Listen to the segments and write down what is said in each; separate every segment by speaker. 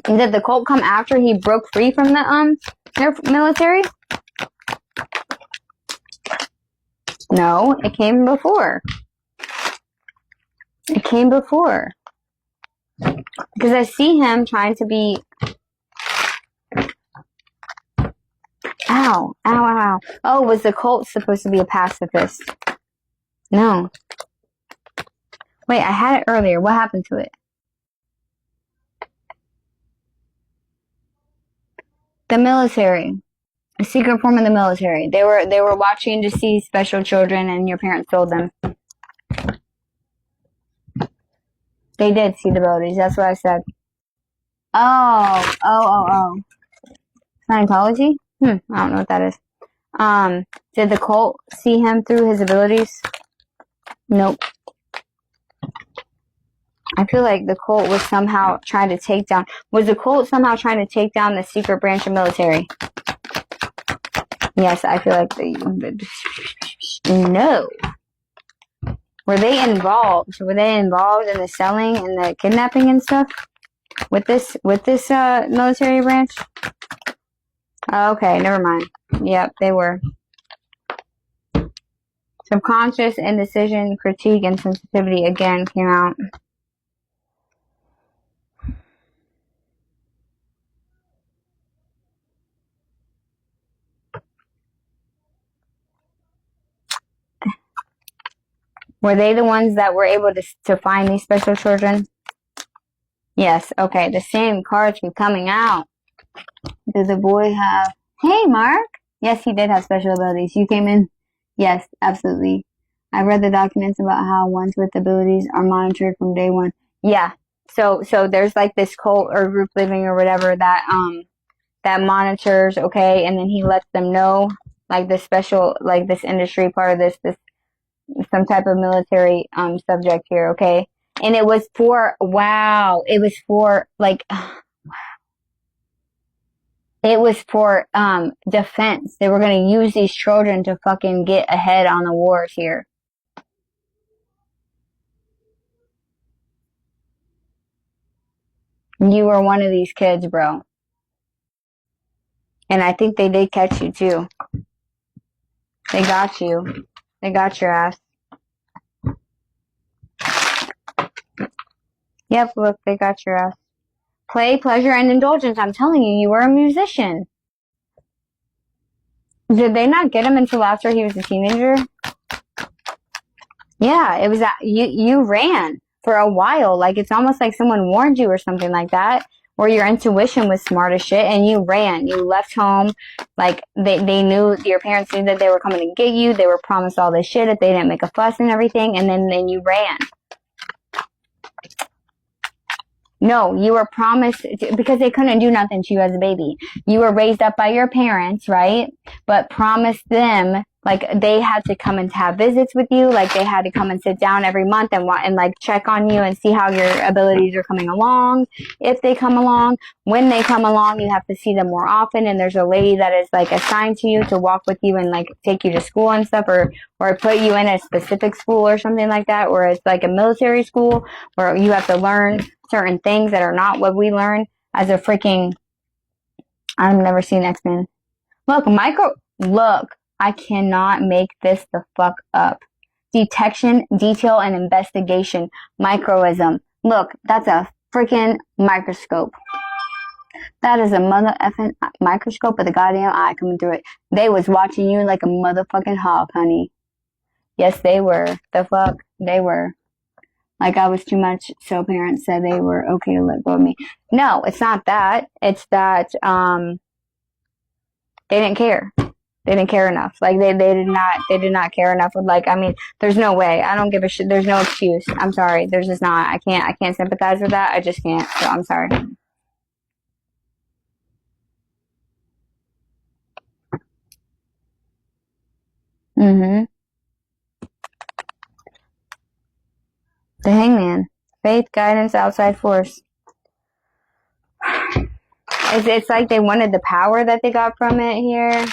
Speaker 1: Did the cult come after he broke free from the their military? No, it came before. It came before. Because I see him trying to be... Ow, ow, ow. Oh, was the cult supposed to be a pacifist? No. Wait, I had it earlier. What happened to it? The military. A secret form of the military. They were watching to see special children and your parents told them. They did see the abilities. That's what I said. Oh. Scientology? I don't know what that is. Did the cult see him through his abilities? Nope. I feel like the cult was somehow trying to take down... Was the cult somehow trying to take down the secret branch of military? Yes, I feel like No. Were they involved? Were they involved in the selling and the kidnapping and stuff? With this military branch? Okay, never mind. Yep, they were. Subconscious indecision, critique, and sensitivity again came out. Were they the ones that were able to find these special children? Yes, okay. The same cards keep coming out. Did the boy have... Hey, Mark! Yes, he did have special abilities. You came in? Yes, absolutely. I read the documents about how ones with abilities are monitored from day one. Yeah. So there's like this cult or group living or whatever that monitors, okay, and then he lets them know, like this special, like this industry part of this some type of military subject here, okay? And it was for defense. They were gonna use these children to fucking get ahead on the wars here. You were one of these kids, bro. And I think they did catch you too. They got you. They got your ass. Yep, look, they got your ass. Play, pleasure, and indulgence. I'm telling you, you were a musician. Did they not get him until after he was a teenager? Yeah, it was that you ran for a while. Like, it's almost like someone warned you or something like that. Or your intuition was smart as shit and you ran. You left home. Like, they knew, your parents knew that they were coming to get you. They were promised all this shit if they didn't make a fuss and everything. And then you ran. No, you were promised, because they couldn't do nothing to you as a baby. You were raised up by your parents, right? But promised them, like, they had to come and have visits with you. Like, they had to come and sit down every month and like check on you and see how your abilities are coming along. If they come along, when they come along, you have to see them more often. And there's a lady that is like assigned to you to walk with you and like take you to school and stuff, or put you in a specific school or something like that, or it's like a military school where you have to learn certain things that are not what we learn as a freaking... I've never seen X-Men. Look, I cannot make this the fuck up. Detection, detail, and investigation. Microism. Look, that's a freaking microscope. That is a mother effing microscope with a goddamn eye coming through it. They was watching you like a motherfucking hawk, honey. Yes, they were. The fuck? They were. Like, I was too much, so parents said they were okay to let go of me. No, it's not that. It's that, they didn't care. They didn't care enough. Like, they did not care enough. Like, I mean, there's no way. I don't give a shit. There's no excuse. I'm sorry. There's just not. I can't sympathize with that. I just can't. So, I'm sorry. Mm-hmm. The Hangman. Faith, guidance, outside force. It's like they wanted the power that they got from it here.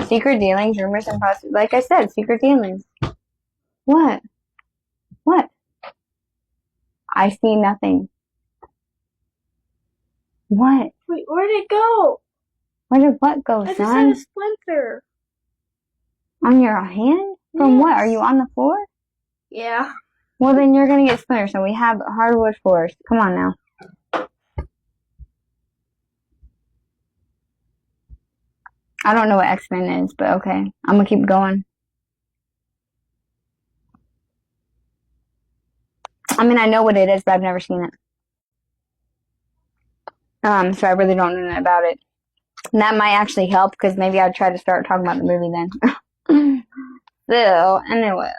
Speaker 1: Secret dealings, rumors, and process. Like I said, secret dealings. What? What? I see nothing. What?
Speaker 2: Wait, where'd it go?
Speaker 1: Where did what go,
Speaker 2: I
Speaker 1: son?
Speaker 2: just had a splinter.
Speaker 1: On your hand? From what? Are you on the floor?
Speaker 2: Yeah.
Speaker 1: Well, then you're gonna get splinters. So we have hardwood floors. Come on now. I don't know what X-Men is, but okay. I'm gonna keep going. I mean, I know what it is, but I've never seen it. So I really don't know about it. And that might actually help because maybe I'd try to start talking about the movie then. So, anyways,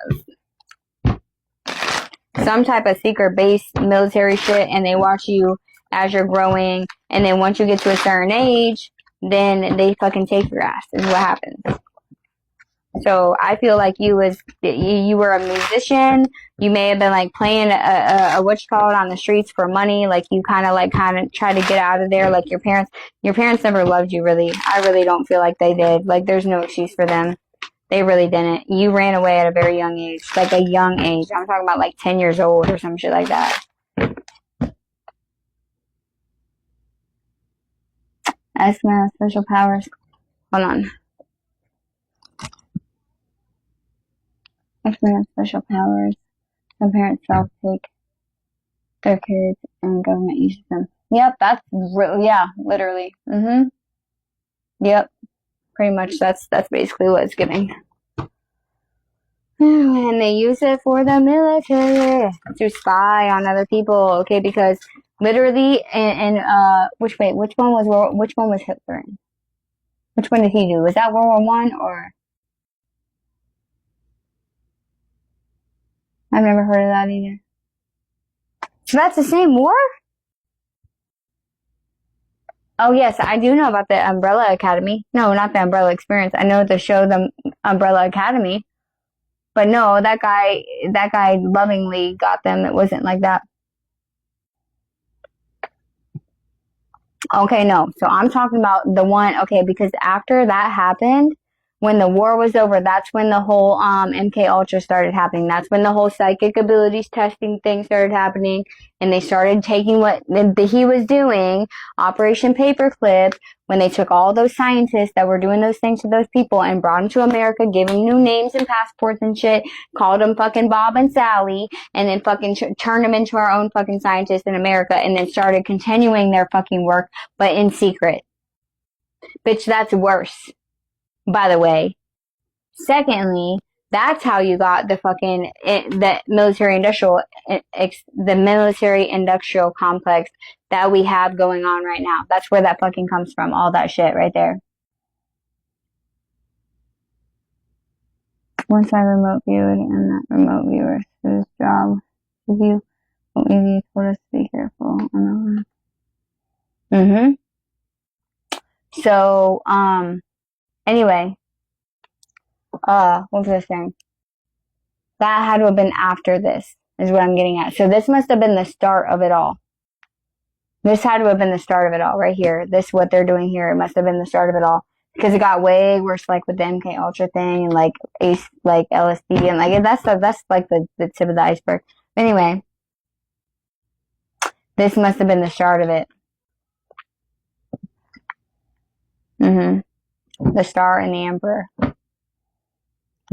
Speaker 1: some type of secret base military shit, and they watch you as you're growing, and then once you get to a certain age, then they fucking take your ass, is what happens. So I feel like you were a musician. You may have been like playing a what you call it on the streets for money. Like you kind of try to get out of there. Like your parents never loved you really. I really don't feel like they did. Like there's no excuse for them. They really didn't. You ran away at a very young age, like a young age. I'm talking about like 10 years old or some shit like that. X-Men special powers. Hold on. X-Men special powers. Some parents self-take their kids and government uses them. Yep, that's yeah, literally. Yep, pretty much. That's basically what it's giving. And they use it for the military to spy on other people. Okay, because literally, which one was Hitler in? Which one did he do? Was that World War I or? I've never heard of that either. So that's the same war? Oh yes, I do know about the Umbrella Academy. No, not the Umbrella Experience. I know the show, the Umbrella Academy. But no, that guy lovingly got them. It wasn't like that. Okay, no. So I'm talking about the one, okay, because after that happened, when the war was over, that's when the whole MK Ultra started happening. That's when the whole psychic abilities testing thing started happening, and they started taking what he was doing, Operation Paperclip, when they took all those scientists that were doing those things to those people and brought them to America, gave them new names and passports and shit, called them fucking Bob and Sally, and then fucking turned them into our own fucking scientists in America, and then started continuing their fucking work, but in secret. Bitch, that's worse. By the way. Secondly, that's how you got the fucking the military industrial complex that we have going on right now. That's where that fucking comes from. All that shit right there. Once I remote viewed and that remote viewer whose job to view what we told us to be careful. So, anyway. What was I saying? That had to have been after this, is what I'm getting at. So this must have been the start of it all. This had to have been the start of it all, right here. This, what they're doing here, it must have been the start of it all. Because it got way worse, like with the MK Ultra thing, and like like LSD, and like that's like the tip of the iceberg. Anyway, this must have been the start of it. The Star and the Emperor.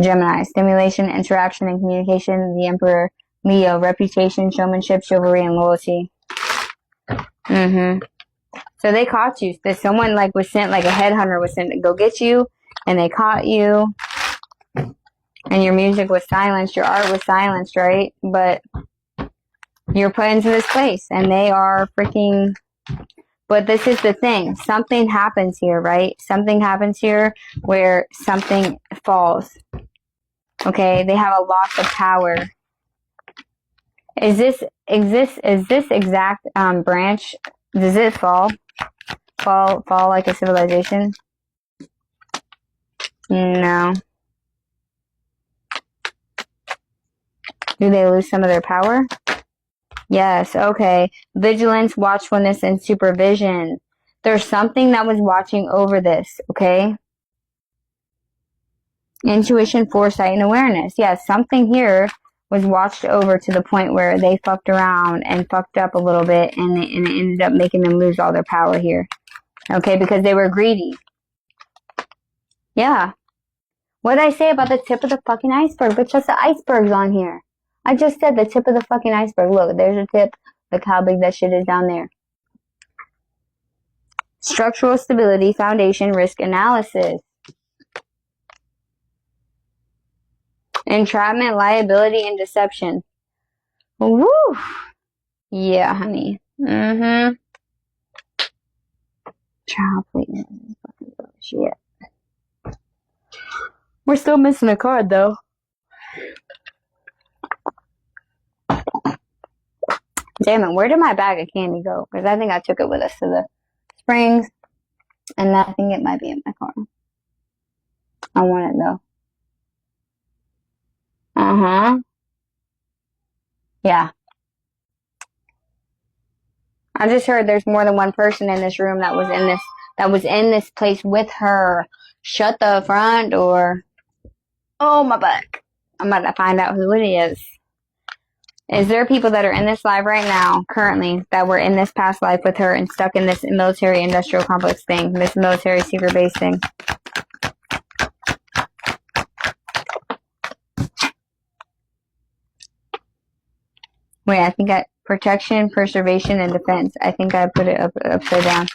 Speaker 1: Gemini, stimulation, interaction, and communication. The Emperor. Leo, reputation, showmanship, chivalry, and loyalty. So they caught you. That someone like was sent, like a headhunter was sent to go get you, and they caught you. And your music was silenced, your art was silenced, right? But you're put into this place, and they are freaking. But this is the thing. Something happens here, right? Something happens here where something falls. Okay, they have a loss of power. Is this exact branch? Does it fall like a civilization? No. Do they lose some of their power? Yes, okay. Vigilance, watchfulness, and supervision. There's something that was watching over this, okay? Intuition, foresight, and awareness. Yes, something here was watched over to the point where they fucked around and fucked up a little bit, and it ended up making them lose all their power here. Okay, because they were greedy. Yeah. What did I say about the tip of the fucking iceberg? But just the iceberg's on here. I just said the tip of the fucking iceberg. Look, there's a tip. Look how big that shit is down there. Structural stability, foundation, risk analysis. Entrapment, liability, and deception. Woo! Yeah, honey. Mm-hmm. Child, please. Shit. We're still missing a card, though. Damn it, where did my bag of candy go? Because I think I took it with us to the Springs, and I think it might be in my car. I want it, though. Uh-huh. Yeah. I just heard there's more than one person in this room that was in this place with her. Shut the front door. Oh, my back. I'm about to find out who it is. Is there people that are in this live right now, currently, that were in this past life with her and stuck in this military industrial complex thing, this military secret base thing? Wait, I think protection, preservation, and defense. I think I put it upside down.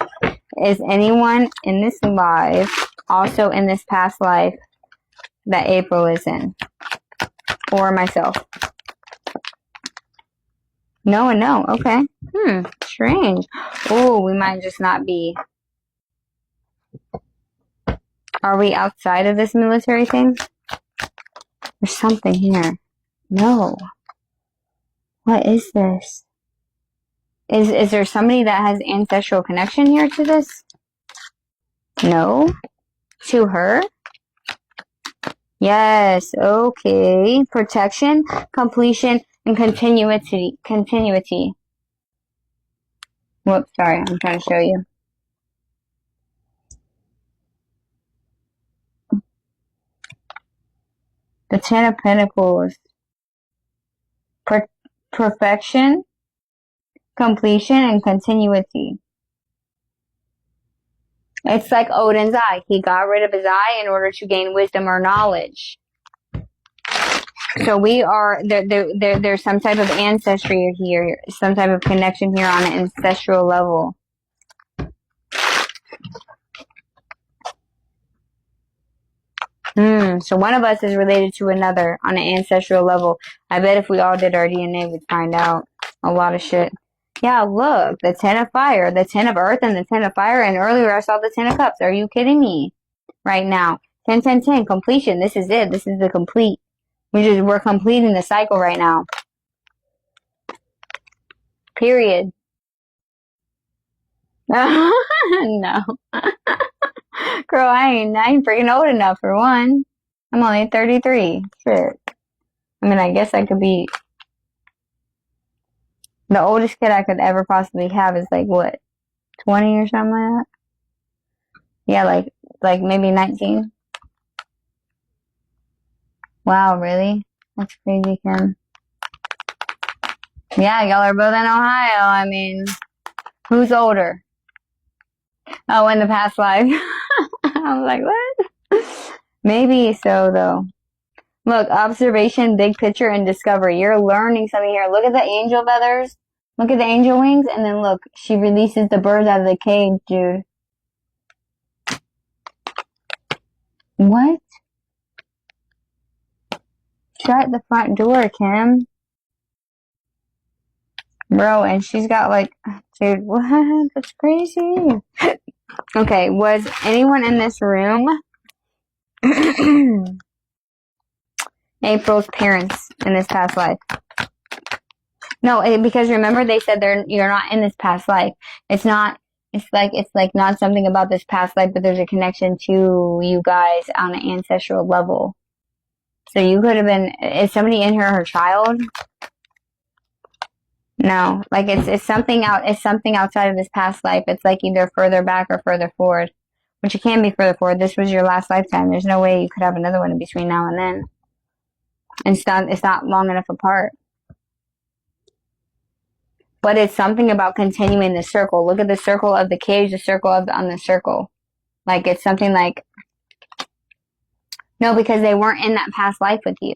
Speaker 1: Is anyone in this live also in this past life that April is in? Or myself? No and no. Okay. Strange. Oh, we might just not be. Are we outside of this military thing? There's something here. No. What is this? Is there somebody that has ancestral connection here to this? No? To her? Yes, okay. Protection, completion, and continuity. Whoops, sorry, I'm trying to show you. The Ten of Pentacles. Perfection, completion, and continuity. It's like Odin's eye. He got rid of his eye in order to gain wisdom or knowledge. So we are, there's some type of ancestry here, some type of connection here on an ancestral level. So one of us is related to another on an ancestral level. I bet if we all did our DNA, we'd find out a lot of shit. Yeah, look, the Ten of Fire, the Ten of Earth, and the Ten of Fire, and earlier I saw the Ten of Cups. Are you kidding me? Right now. 10, 10, 10, completion. This is it. This is the complete. We're completing the cycle right now. Period. No. Girl, I ain't freaking old enough for one. I'm only 33. Shit. I mean, I guess I could be. The oldest kid I could ever possibly have is like, what, 20 or something like that? Yeah, like maybe 19. Wow, really? That's crazy, Kim. Yeah, y'all are both in Ohio. I mean, who's older? Oh, in the past life. I was like, what? Maybe so, though. Look, observation, big picture, and discovery. You're learning something here. Look at the angel feathers. Look at the angel wings. And then look, she releases the birds out of the cage, dude. What? Shut the front door, Kim. Bro, and she's got like, dude, what? That's crazy. Okay, was anyone in this room April's parents in this past life? No, because remember they said you're not in this past life. It's like not something about this past life, but there's a connection to you guys on an ancestral level. So you could have been, is somebody in her child? No, like it's something outside of this past life. It's like either further back or further forward, which it can be further forward. This was your last lifetime. There's no way you could have another one in between now and then. And it's not long enough apart. But it's something about continuing the circle. Look at the circle of the cage, the circle on the circle. Like, it's something like, no, because they weren't in that past life with you.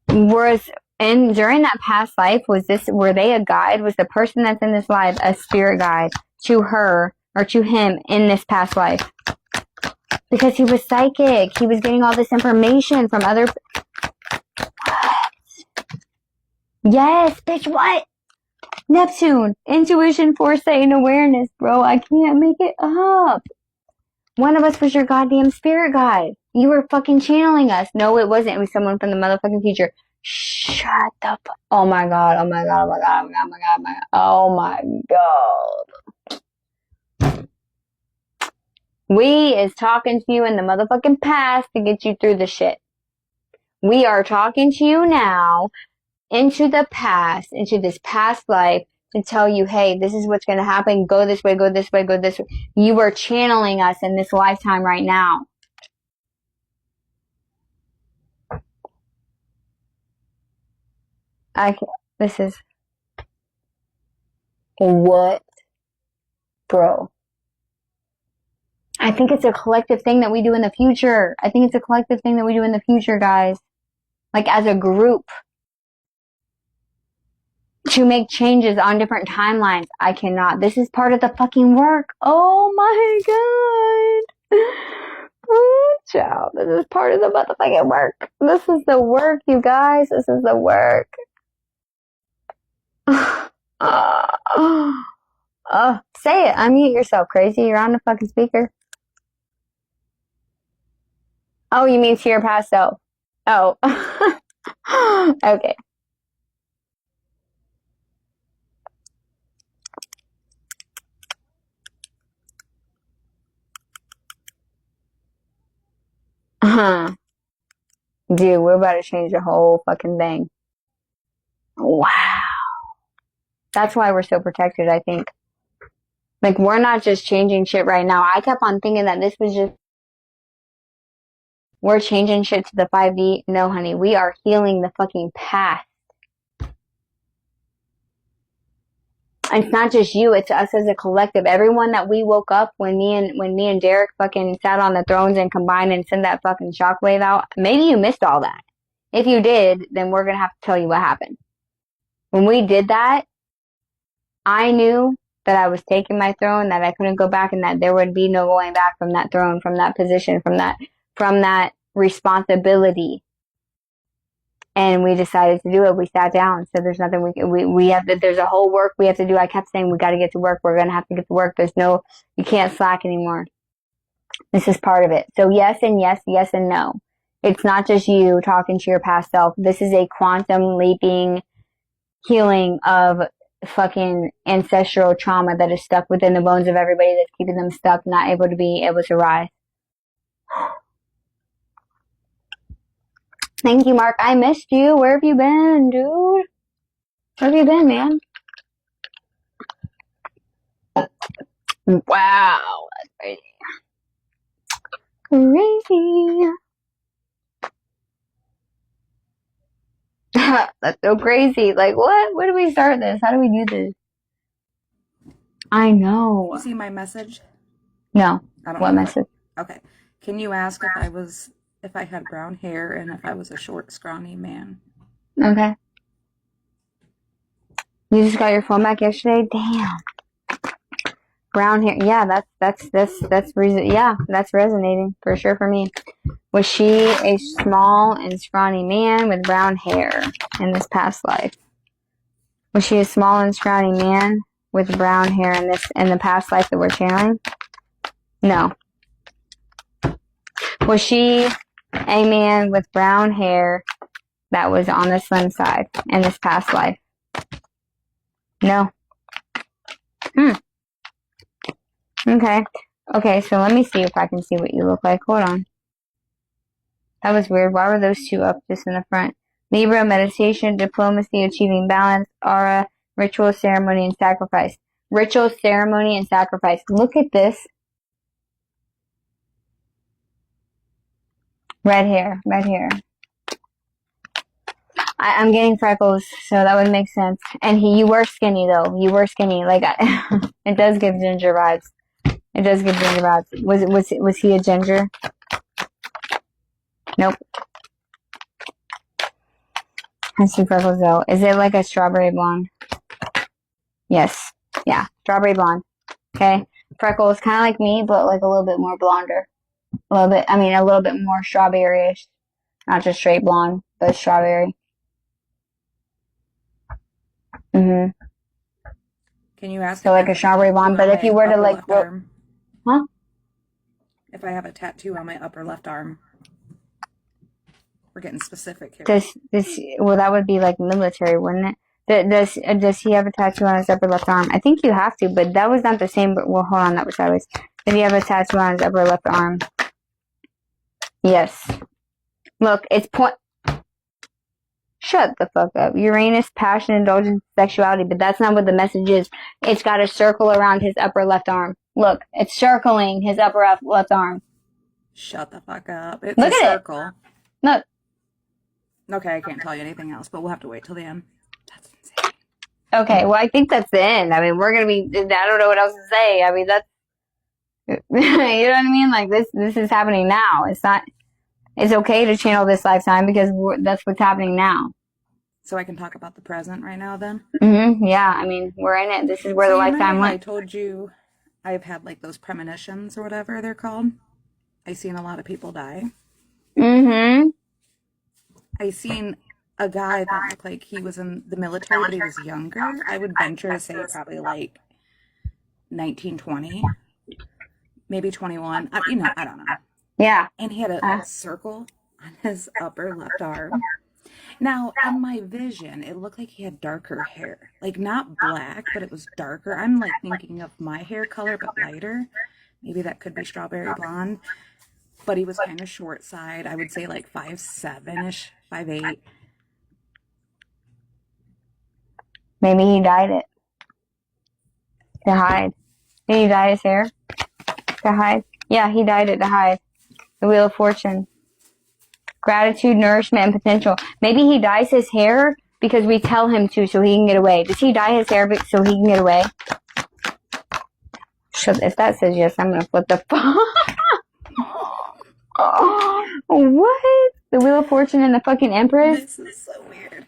Speaker 1: Whereas during that past life, were they a guide? Was the person that's in this life a spirit guide to her or to him in this past life? Because he was psychic. He was getting all this information from other... Yes, bitch, what? Neptune, intuition, foresight, and awareness, bro. I can't make it up. One of us was your goddamn spirit guide. You were fucking channeling us. No, it wasn't. It was someone from the motherfucking future. Shut the fuck. Oh my god, oh my god, oh my god, oh my god, oh my god, oh my god. We is talking to you in the motherfucking past to get you through the shit. We are talking to you now into the past, into this past life, to tell you, hey, this is what's going to happen. Go this way, go this way, go this way. You are channeling us in this lifetime right now. This is... What? Bro. I think it's a collective thing that we do in the future. I think it's a collective thing that we do in the future, guys. Like, as a group. To make changes on different timelines. I cannot. This is part of the fucking work. Oh my god. Oh, child. This is part of the motherfucking work. This is the work, you guys. This is the work. Say it. Unmute yourself, crazy. You're on the fucking speaker. Oh, you mean to your past self. Oh. Okay. Dude, we're about to change the whole fucking thing. Wow. That's why we're so protected, I think. Like, we're not just changing shit right now. I kept on thinking that this was just... We're changing shit to the 5D. No, honey. We are healing the fucking past. It's not just you. It's us as a collective. Everyone that we woke up when me and Derek fucking sat on the thrones and combined and sent that fucking shockwave out. Maybe you missed all that. If you did, then we're going to have to tell you what happened. When we did that, I knew that I was taking my throne, that I couldn't go back, and that there would be no going back from that throne, from that position, from that responsibility. And we decided to do it. We sat down. So there's nothing we have to, there's a whole work we have to do. I kept saying, we got to get to work. We're going to have to get to work. You can't slack anymore. This is part of it. So yes and yes, yes and no. It's not just you talking to your past self. This is a quantum leaping healing of fucking ancestral trauma that is stuck within the bones of everybody, that's keeping them stuck, not able to rise. Thank you, Mark. I missed you. Where have you been, dude? Where have you been, man? Wow, that's crazy. Crazy. That's so crazy. Like, what? Where do we start this? How do we do this? I know.
Speaker 3: You see my message?
Speaker 1: No.
Speaker 3: I don't
Speaker 1: What
Speaker 3: know.
Speaker 1: message?
Speaker 3: Okay. Can you ask if I had brown hair and if I was a short, scrawny man?
Speaker 1: Okay. You just got your phone back yesterday? Damn. Brown hair. Yeah, that's resonating for sure for me. Was she a small and scrawny man with brown hair in this past life? Was she a small and scrawny man with brown hair in the past life that we're channeling? No. Was she a man with brown hair that was on the slim side in this past life? No. Okay, so let me see if I can see what you look like. Hold on. That was weird. Why were those two up just in the front? Libra, meditation, diplomacy, achieving balance, aura, ritual, ceremony, and sacrifice. Ritual, ceremony, and sacrifice. Look at this. Red hair. I'm getting freckles, so that would make sense. And you were skinny though. You were skinny. Like it does give ginger vibes. Was he a ginger? Nope. Has some freckles though. Is it like a strawberry blonde? Yes. Yeah. Strawberry blonde. Okay. Freckles, kind of like me, but like a little bit more blonder. A little bit more strawberry-ish. Not just straight blonde, but strawberry. Mm-hmm.
Speaker 3: Can you ask?
Speaker 1: So like a strawberry blonde, but if you were to like, huh?
Speaker 3: If I have a tattoo on my upper left arm, we're getting specific here.
Speaker 1: Well, that would be like military, wouldn't it? Does he have a tattoo on his upper left arm? I think you have to, but that was not the same. But well, hold on, that was sideways. Did he have a tattoo on his upper left arm? Yes. Look, it's point. Shut the fuck up. Uranus, passion, indulgence, sexuality, but that's not what the message is. It's got a circle around his upper left arm. Look, it's circling his upper left arm.
Speaker 3: Shut the fuck up. It's
Speaker 1: Look
Speaker 3: a
Speaker 1: at
Speaker 3: circle.
Speaker 1: it. Look.
Speaker 3: Okay, I can't tell you anything else, but we'll have to wait till the end. That's insane.
Speaker 1: Okay, well, I think that's the end. I mean, we're gonna be, I don't know what else to say. I mean, that's, you know what I mean? Like, this is happening now. It's okay to channel this lifetime because that's what's happening now.
Speaker 3: So I can talk about the present right now then?
Speaker 1: Mm-hmm, yeah, I mean, we're in it. This is where the lifetime went.
Speaker 3: I told you I've had like those premonitions or whatever they're called. I've seen a lot of people die.
Speaker 1: Mm-hmm.
Speaker 3: I seen a guy that looked like he was in the military, but he was younger. I would venture to say probably like 19, 20, maybe 21. I don't know.
Speaker 1: Yeah.
Speaker 3: And he had a circle on his upper left arm. Now, in my vision, it looked like he had darker hair. Like, not black, but it was darker. I'm, like, thinking of my hair color, but lighter. Maybe that could be strawberry blonde. But he was kind of short side. I would say, like, 5'7"-ish, 5'8".
Speaker 1: Maybe he dyed it. To hide. Did he dye his hair? To hide? Yeah, he dyed it to hide. The Wheel of Fortune. Gratitude, nourishment, and potential. Maybe he dyes his hair because we tell him to so he can get away. Does he dye his hair so he can get away? If that says yes, I'm going to flip the phone. What? The Wheel of Fortune and the fucking Empress?
Speaker 3: This is so weird.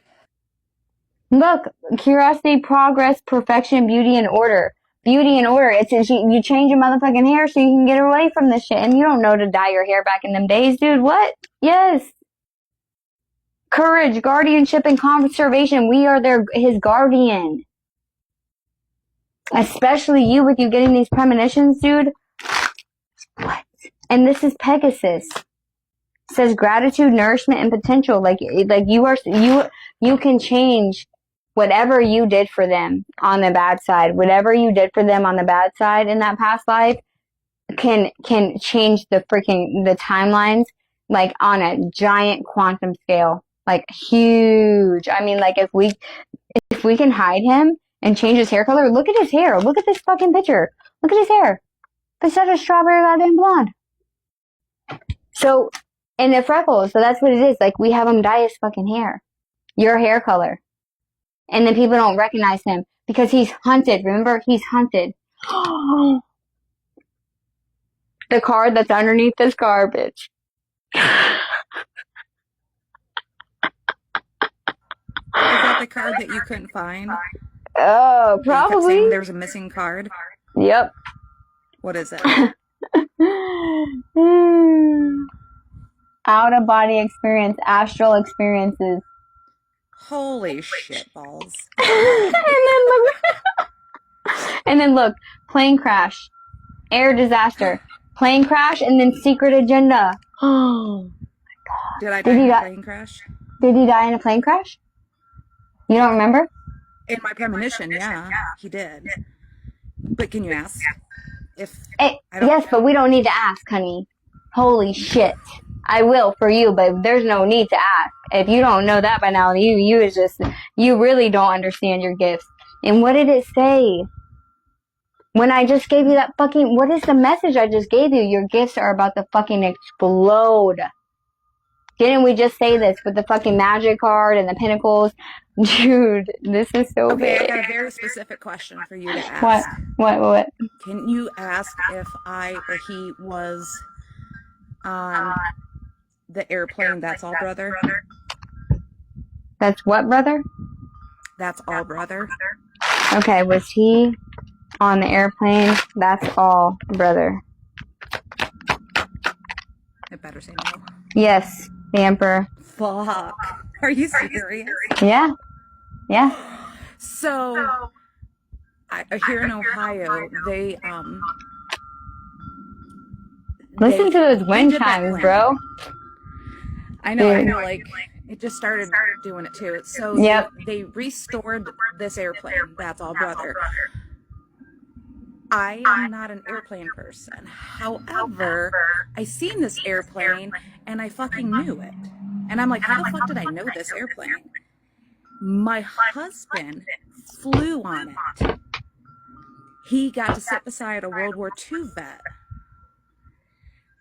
Speaker 1: Look, curiosity, progress, perfection, beauty, and order. Beauty and order. It's you change your motherfucking hair so you can get away from this shit. And you don't know to dye your hair back in them days, dude. What? Yes. Courage, guardianship, and conservation. We are his guardian. Especially you with you getting these premonitions, dude. What? And this is Pegasus. It says gratitude, nourishment, and potential. Like you can change whatever you did for them on the bad side, whatever you did for them on the bad side in that past life can change the timelines, like on a giant quantum scale, like huge. I mean, like if we can hide him and change his hair color, look at his hair. Look at this fucking picture. Look at his hair. It's such a strawberry goddamn blonde. So, and the freckles, so that's what it is. Like we have him dye his fucking hair. Your hair color. And then people don't recognize him because he's hunted. Remember, he's hunted. The card that's underneath this garbage.
Speaker 3: Is that the card that you couldn't find?
Speaker 1: Oh, probably.
Speaker 3: There's a missing card?
Speaker 1: Yep.
Speaker 3: What is it?
Speaker 1: Out-of-body experience, astral experiences.
Speaker 3: Holy shit balls.
Speaker 1: And then look, plane crash, air disaster, plane crash, and then secret agenda. Oh my god.
Speaker 3: Did I die in a plane crash?
Speaker 1: Did he die in a plane crash? You don't remember?
Speaker 3: In my premonition, yeah, he did. But can you ask?
Speaker 1: Yes, but we don't need to ask, honey. Holy shit. I will for you, but there's no need to ask. If you don't know that by now, you really don't understand your gifts. And what did it say? When I just gave you that fucking, what is the message I just gave you? Your gifts are about to fucking explode. Didn't we just say this with the fucking magic card and the pinnacles? Dude, this is so
Speaker 3: Okay, I
Speaker 1: big.
Speaker 3: got a very specific question for you to
Speaker 1: What?
Speaker 3: ask.
Speaker 1: What?
Speaker 3: Can you ask if I or he was on the airplane That's All Brother?
Speaker 1: That's what, brother?
Speaker 3: That's All Brother?
Speaker 1: Okay, was he on the airplane? That's all, brother.
Speaker 3: I better say no.
Speaker 1: Yes, the emperor.
Speaker 3: Fuck. Are you serious?
Speaker 1: Yeah.
Speaker 3: So, here in Ohio, they
Speaker 1: Listen to those wind
Speaker 3: did that
Speaker 1: chimes,
Speaker 3: plan.
Speaker 1: bro.
Speaker 3: I know, I
Speaker 1: Dude.
Speaker 3: feel like it just started doing it too. So
Speaker 1: Yep.
Speaker 3: they restored this airplane, That's All Brother. I am not an airplane person. However, I seen this airplane and I fucking knew it. And I'm like, how the fuck did I know this airplane? My husband flew on it. He got to sit beside a World War II vet.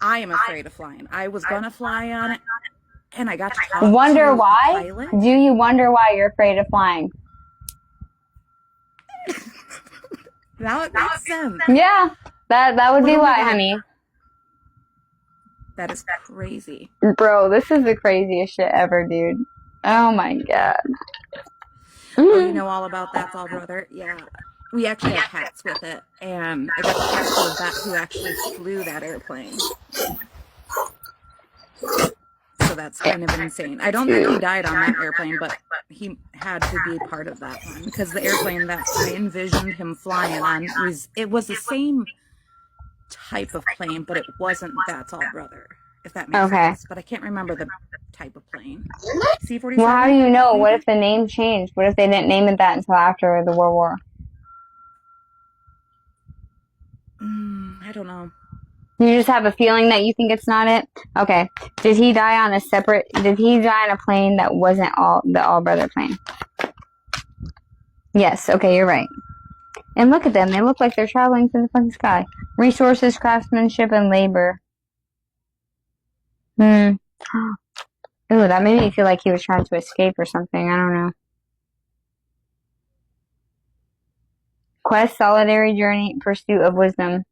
Speaker 3: I am afraid of flying. I was gonna fly on it, and I got to talk
Speaker 1: Wonder
Speaker 3: to
Speaker 1: why?
Speaker 3: the pilot.
Speaker 1: Do you wonder why you're afraid of flying?
Speaker 3: Now it makes sense.
Speaker 1: Yeah, that would be why, honey.
Speaker 3: That is crazy.
Speaker 1: Bro, this is the craziest shit ever, dude. Oh my god.
Speaker 3: Oh, you know all about That's All Brother? Yeah. We actually have hats with it, and I got to talk to a vet who actually flew that airplane. So that's kind of insane. I don't think he died on that airplane, but he had to be part of that one because the airplane that I envisioned him flying on was the same type of plane, but it wasn't That's All Brother, if that makes sense. But I can't remember the type of plane. C-47?
Speaker 1: Well, how do you know?
Speaker 3: Maybe?
Speaker 1: What if the name changed? What if they didn't name it that until after the World War?
Speaker 3: I don't know.
Speaker 1: You just have a feeling that you think it's not it? Okay. Did he die on a plane that wasn't the All Brother plane? Yes, okay, you're right. And look at them. They look like they're traveling through the fucking sky. Resources, craftsmanship, and labor. Ooh, that made me feel like he was trying to escape or something. I don't know. Quest, solitary journey, pursuit of wisdom.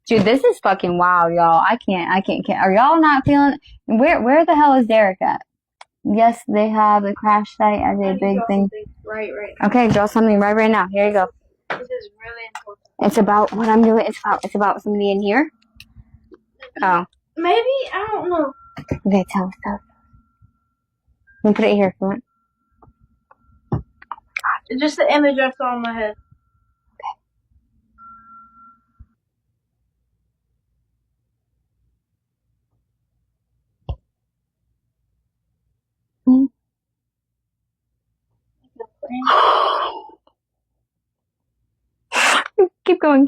Speaker 1: Dude, this is fucking wild, y'all. I can't. Are y'all not feeling? Where the hell is Derek at? Yes, they have the crash site as a big thing.
Speaker 2: Right.
Speaker 1: Okay, draw something right now. Here you go.
Speaker 2: This is really important.
Speaker 1: It's about what I'm doing. It's about somebody in here. Oh.
Speaker 2: Maybe, I don't know.
Speaker 1: Okay, tell us. Let me put it here if you want.
Speaker 2: It's just the image I saw in my head.
Speaker 1: Keep going.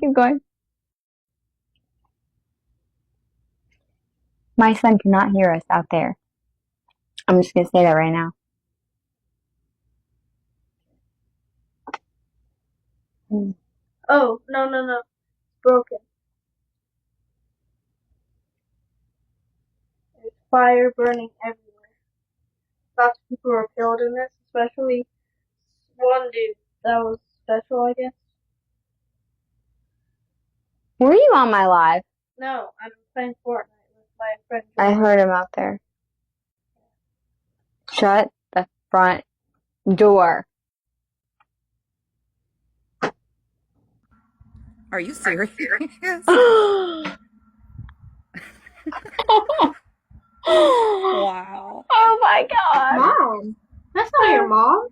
Speaker 1: My son cannot hear us out there. I'm just gonna say that right now.
Speaker 2: Oh, no. It's broken. There's fire burning everywhere. Lots of people were killed in this, especially one dude that was special, I guess.
Speaker 1: Were you on my live?
Speaker 2: No, I'm playing Fortnite with my friend.
Speaker 1: I heard him out there. Shut the front door.
Speaker 3: Are you serious? Wow.
Speaker 1: Oh my god.
Speaker 2: Mom? That's not your mom.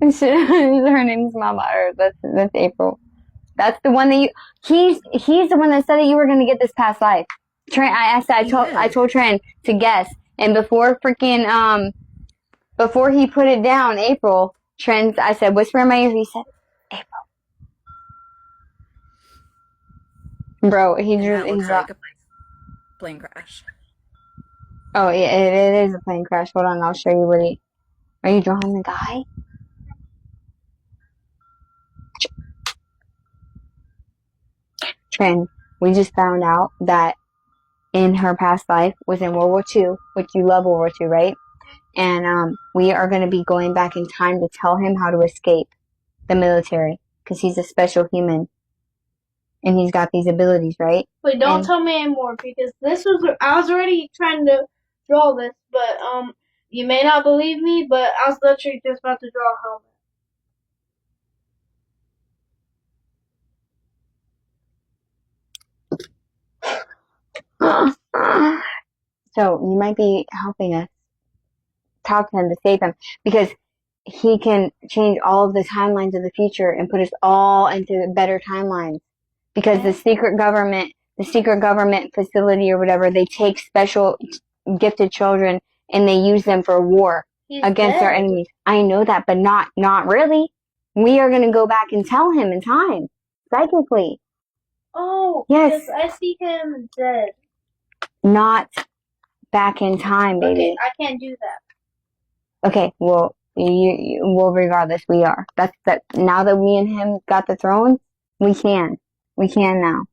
Speaker 1: Her name's Mama, or that's April. That's the one that he's the one that said that you were gonna get this past life. Trent, I told Trent to guess, and before he put it down, April, Trent, I said, whisper in my ear, he said, April. Bro, he's
Speaker 3: like a plane crash.
Speaker 1: Oh, yeah, it is a plane crash. Hold on, I'll show you what are you drawing the guy? Trent, we just found out that in her past life was in World War II, which you love World War II, right? And we are going to be going back in time to tell him how to escape the military because he's a special human and he's got these abilities, right?
Speaker 2: Wait, don't tell me anymore because I was already trying to draw this, but you may not believe me, but I was literally just about to draw a helmet.
Speaker 1: So you might be helping us talk to him to save him because he can change all of the timelines of the future and put us all into better timelines. Because the secret government facility or whatever, they take special gifted children and they use them for war against our enemies. I know that, but not really. We are going to go back and tell him in time, psychically.
Speaker 2: Oh,
Speaker 1: yes.
Speaker 2: Because I see him dead.
Speaker 1: Not back in time, baby.
Speaker 2: Okay, I can't do that.
Speaker 1: Okay, well, well, regardless, we are. That's that. Now that we and him got the throne, we can. We can now.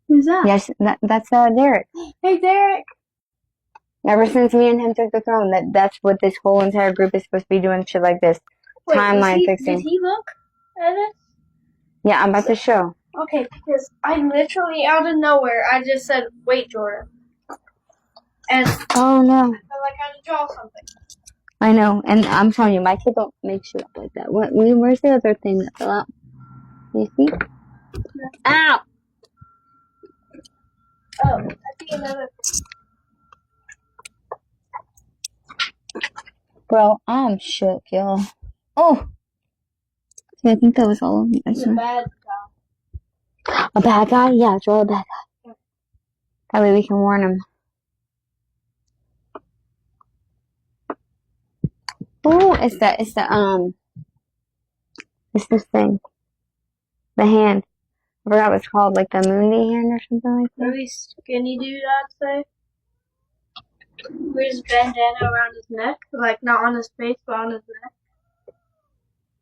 Speaker 2: Who's that?
Speaker 1: Yes, that's Derek.
Speaker 2: Hey, Derek.
Speaker 1: Ever since me and him took the throne, that's what this whole entire group is supposed to be doing, shit like this.
Speaker 2: Wait,
Speaker 1: timeline fixing.
Speaker 2: Did he look at it?
Speaker 1: Yeah, I'm about to show.
Speaker 2: Okay, because I literally, out of nowhere, I just said, wait, Jordan. And
Speaker 1: oh, no.
Speaker 2: I felt like I had to draw something.
Speaker 1: I know, and I'm telling you, my kid don't make shit up like that. Where's the other thing that fell out? You see?
Speaker 2: No.
Speaker 1: Ow!
Speaker 2: Oh, I see another.
Speaker 1: Bro, I'm shook, y'all. Oh! See, I think that was all of me.
Speaker 2: He's a bad guy.
Speaker 1: A bad guy? Yeah, draw a bad guy.
Speaker 2: Yeah.
Speaker 1: That way we can warn him. Oh, it's this thing. The hand. I forgot what it's called, like the Mooney hand or something like that.
Speaker 2: Really skinny dude, I'd say. Wears bandana around his neck, like not on his face, but on his neck.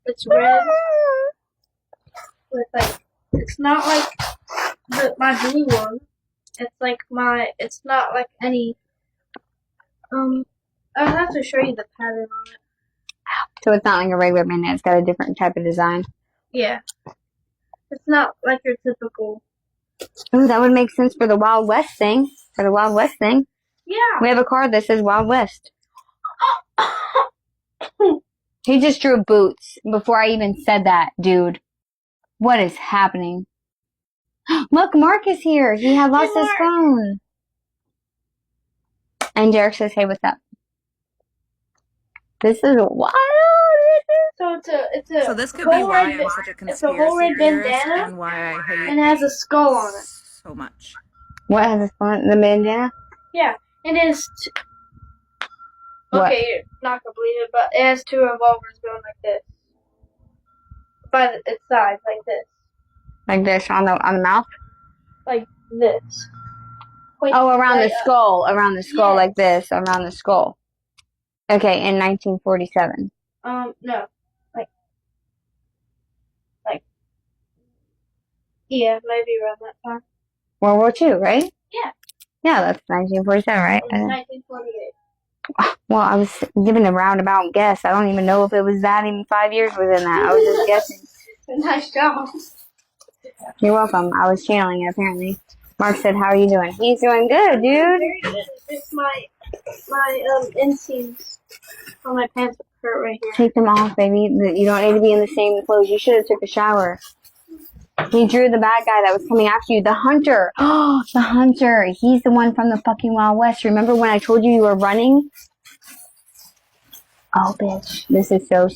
Speaker 2: It's red. With like, it's not like my blue one. It's like it's not like any. I'll have to show you the pattern on it.
Speaker 1: So it's not like a regular bandana. It's got a different type of design.
Speaker 2: Yeah. It's not like your typical.
Speaker 1: Oh, that would make sense for the Wild West thing. For the Wild West thing.
Speaker 2: Yeah.
Speaker 1: We have a card that says Wild West. He just drew boots before I even said that, dude. What is happening? Look, Mark is here. He had lost his phone. And Derek says, hey, what's up? This is wild.
Speaker 2: So
Speaker 3: So this could be why I'm such a
Speaker 2: it's a whole red
Speaker 3: conspiracy theorist
Speaker 2: bandana,
Speaker 3: and why I hate
Speaker 2: and it has a skull on it.
Speaker 3: so much.
Speaker 1: What has his phone? The bandana?
Speaker 2: Yeah, it is.
Speaker 1: What?
Speaker 2: Okay, you're not gonna believe it, but it has two revolvers going like this. By its sides, like this.
Speaker 1: Like this on the mouth?
Speaker 2: Like this. Wait,
Speaker 1: Oh, around
Speaker 2: right
Speaker 1: the skull. Around the skull,
Speaker 2: yes.
Speaker 1: like this. Around the skull. Okay, in 1947.
Speaker 2: No. Yeah, maybe around that time.
Speaker 1: World War II, right?
Speaker 2: Yeah.
Speaker 1: Yeah, that's 1947, right?
Speaker 2: It's 1948.
Speaker 1: Well, I was giving a roundabout guess. I don't even know if it was that even 5 years within that. I was just guessing.
Speaker 2: Nice job.
Speaker 1: You're welcome. I was channeling it, apparently. Mark said, how are you doing? He's doing good, dude.
Speaker 2: Very good. It's my inseams on my pants hurt right here.
Speaker 1: Take them off, baby. You don't need to be in the same clothes. You should have took a shower. He drew the bad guy that was coming after you. The hunter. Oh, the hunter. He's the one from the fucking Wild West. Remember when I told you were running? Oh, bitch. This is so...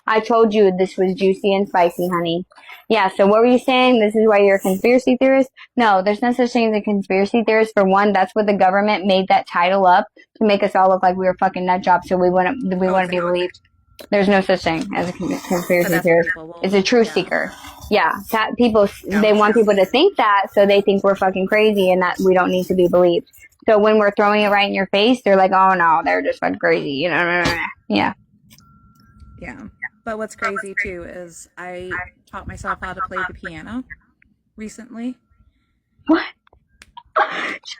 Speaker 1: I told you this was juicy and spicy, honey. Yeah, so what were you saying? This is why you're a conspiracy theorist? No, there's no such thing as a conspiracy theorist. For one, that's what the government made that title up to make us all look like we were fucking nut jobs so we wouldn't be believed. There's no such thing as a conspiracy theorist. It's a truth seeker. Yeah, they want people to think that, so they think we're fucking crazy and that we don't need to be believed. So when we're throwing it right in your face, they're like, oh no, they're just fucking crazy, you know? Yeah.
Speaker 3: Yeah. But what's crazy too is I taught myself how to play the piano recently.
Speaker 1: What?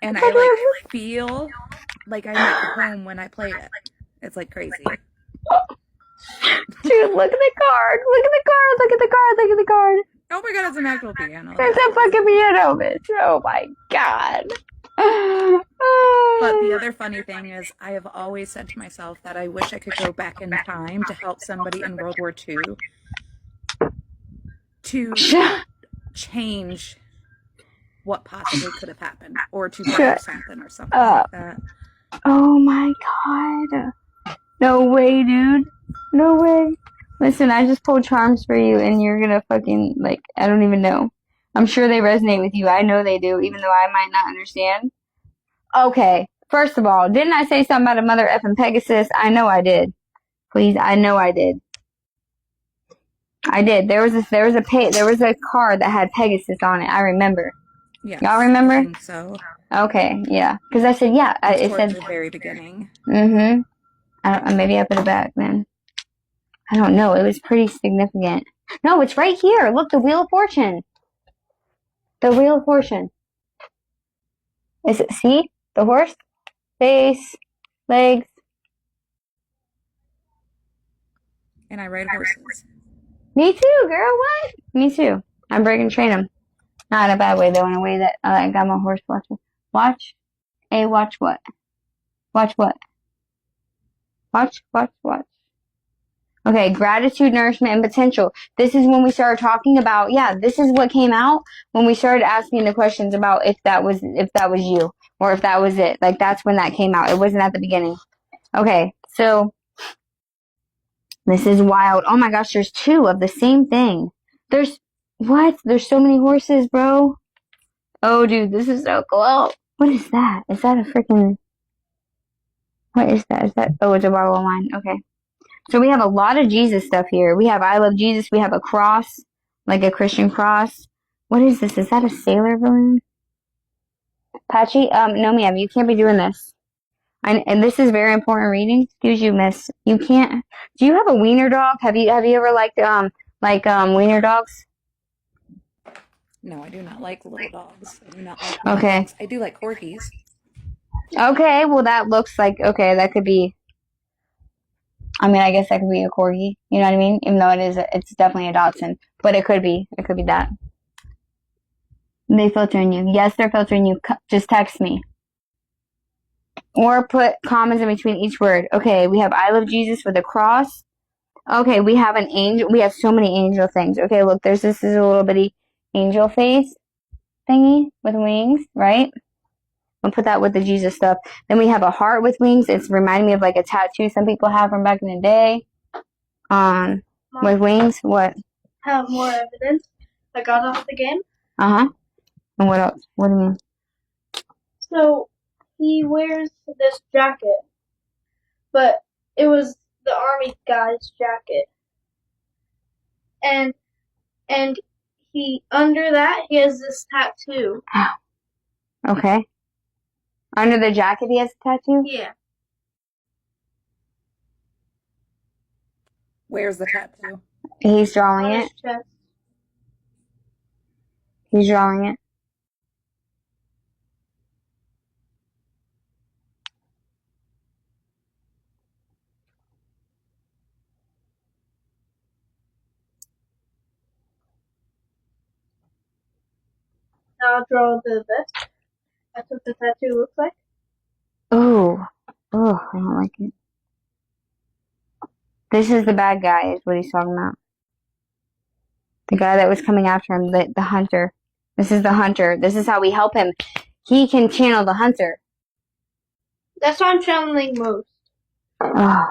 Speaker 3: And I like feel like I'm at home when I play it. It's like crazy.
Speaker 1: Dude, look at the card. Look at the card. Look at the card. Look at the card.
Speaker 3: Oh my god, it's an actual piano.
Speaker 1: There's
Speaker 3: That's
Speaker 1: a
Speaker 3: crazy.
Speaker 1: fucking piano, bitch. Oh my god.
Speaker 3: But the other funny thing is, I have always said to myself that I wish I could go back in time to help somebody in World War II to change what possibly could have happened, or to better something or something like that.
Speaker 1: Oh my god. No way, dude. No way. Listen, I just pulled charms for you and you're gonna fucking, like, I don't even know. I'm sure they resonate with you. I know they do, even though I might not understand. Okay. First of all, didn't I say something about a mother effing Pegasus? I know I did. Please, I know I did. I did. There was a card that had Pegasus on it. I remember.
Speaker 3: Yes,
Speaker 1: Y'all remember?
Speaker 3: I think so.
Speaker 1: Okay, yeah. Because I said, yeah. It
Speaker 3: Towards
Speaker 1: said,
Speaker 3: the very beginning.
Speaker 1: maybe I put it back then. I don't know. It was pretty significant. No, it's right here. Look, the Wheel of Fortune. The Wheel of Fortune. Is it, see? The horse? Face. Legs.
Speaker 3: And I ride horses.
Speaker 1: Me too, girl. What? Me too. I break and train them. Not in a bad way, though. In a way that I got my horse watching. Watch. Hey, watch what? Watch what? Watch. Okay, gratitude, nourishment, and potential. This is when we started talking about, this is what came out when we started asking the questions about if that was you, or if that was it. Like, that's when that came out. It wasn't at the beginning. Okay, so, this is wild. Oh my gosh, there's 2 of the same thing. What? There's so many horses, bro. Oh, dude, this is so cool. What is that? Is that a freaking, what is that? Oh, it's a bottle of wine. Okay. So we have a lot of Jesus stuff here. We have I love Jesus. We have a cross, like a Christian cross. What is this? Is that a sailor balloon? Patchy? No ma'am, you can't be doing this. And this is very important reading. Excuse you, miss. You can't. Do you have a wiener dog? Have you ever liked wiener dogs?
Speaker 3: No, I do not like little dogs. I do not like little dogs. I do like corgis.
Speaker 1: Okay, well that looks like, okay, that could be, I mean, I guess that could be a corgi. You know what I mean? Even though it's definitely a Dachshund. But it could be that. They filtering you. Yes, they're filtering you. Just text me. Or put commas in between each word. Okay, we have I love Jesus with a cross. Okay, we have an angel. We have so many angel things. Okay, look, this is a little bitty angel face thingy with wings, right? I'll put that with the Jesus stuff. Then we have a heart with wings. It's reminding me of like a tattoo some people have from back in the day.
Speaker 2: Mom,
Speaker 1: with wings. What?
Speaker 2: Have more evidence. I got off the game.
Speaker 1: And what else? What do you mean?
Speaker 2: So he wears this jacket, but it was the army guy's jacket, and he under that he has this tattoo.
Speaker 1: Okay. Under the jacket he has a tattoo?
Speaker 2: Yeah.
Speaker 3: Where's the tattoo?
Speaker 1: He's drawing
Speaker 2: On
Speaker 1: it.
Speaker 2: his chest.
Speaker 1: He's drawing it.
Speaker 2: Now I'll draw the vest. That's what the tattoo looks like.
Speaker 1: Oh, I don't like it. This is the bad guy, is what he's talking about. The guy that was coming after him, the hunter. This is the hunter. This is how we help him. He can channel the hunter.
Speaker 2: That's what I'm channeling most.
Speaker 1: Oh, wow.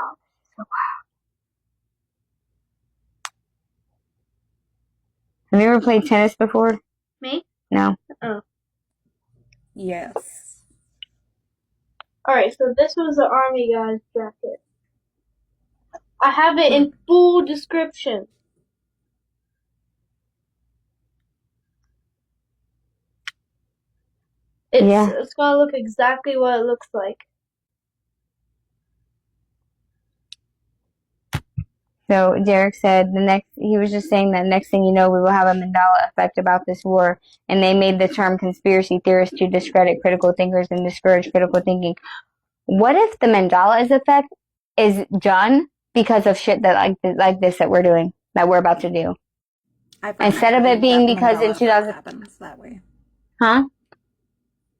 Speaker 1: Have you ever played tennis before?
Speaker 2: Me?
Speaker 1: No.
Speaker 2: Oh.
Speaker 3: Yes.
Speaker 2: Alright, so this was the army guy's jacket. I have it in full description. It's gonna look exactly what it looks like.
Speaker 1: So Derek said he was just saying that next thing you know, we will have a Mandela effect about this war. And they made the term conspiracy theorists to discredit critical thinkers and discourage critical thinking. What if the Mandela effect is done because of shit that like this that we're doing, that we're about to do? Instead of it being because in 2000
Speaker 3: happens that way.
Speaker 1: Huh?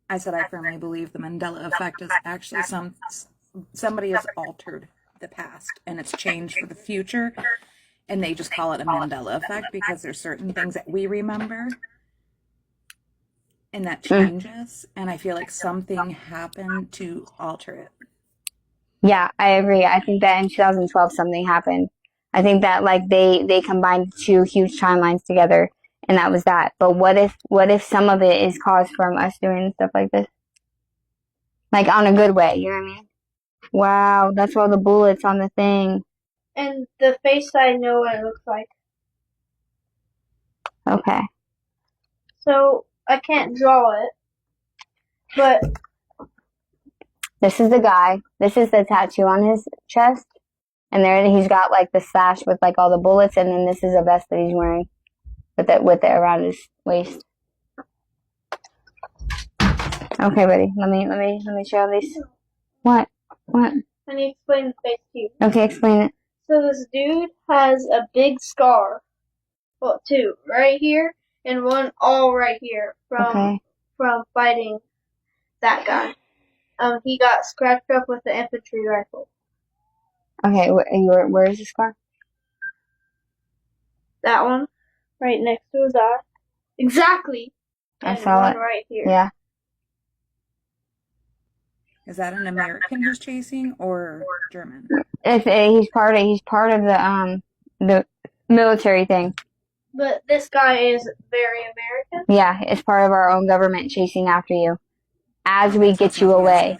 Speaker 3: I said I firmly believe the Mandela effect is actually somebody has altered the past and it's changed for the future, and they just call it a Mandela effect because there's certain things that we remember and that changes, and I feel like something happened to alter it.
Speaker 1: Yeah, I agree. I think that in 2012 something happened. I think that like they combined two huge timelines together, and that was that. But what if some of it is caused from us doing stuff like this? Like on a good way, you know what I mean? Wow, that's all the bullets on the thing.
Speaker 2: And the face, I know what it looks like.
Speaker 1: Okay.
Speaker 2: So I can't draw it, but
Speaker 1: This is the guy. This is the tattoo on his chest. And there he's got like the sash with like all the bullets, and then this is a vest that he's wearing with it around his waist. Okay, buddy. Let me show these. What?
Speaker 2: I need to explain the face to you.
Speaker 1: Okay, explain it.
Speaker 2: So this dude has a big scar. Well, two right here and one all right here from fighting that guy. He got scratched up with the infantry rifle.
Speaker 1: Okay, where is the scar?
Speaker 2: That one, right next to his eye. Exactly.
Speaker 1: I saw it.
Speaker 2: Right here.
Speaker 1: Yeah.
Speaker 3: Is that an American who's chasing or German?
Speaker 1: He's part of the military thing.
Speaker 2: But this guy is very American.
Speaker 1: Yeah, it's part of our own government chasing after you as we get you away.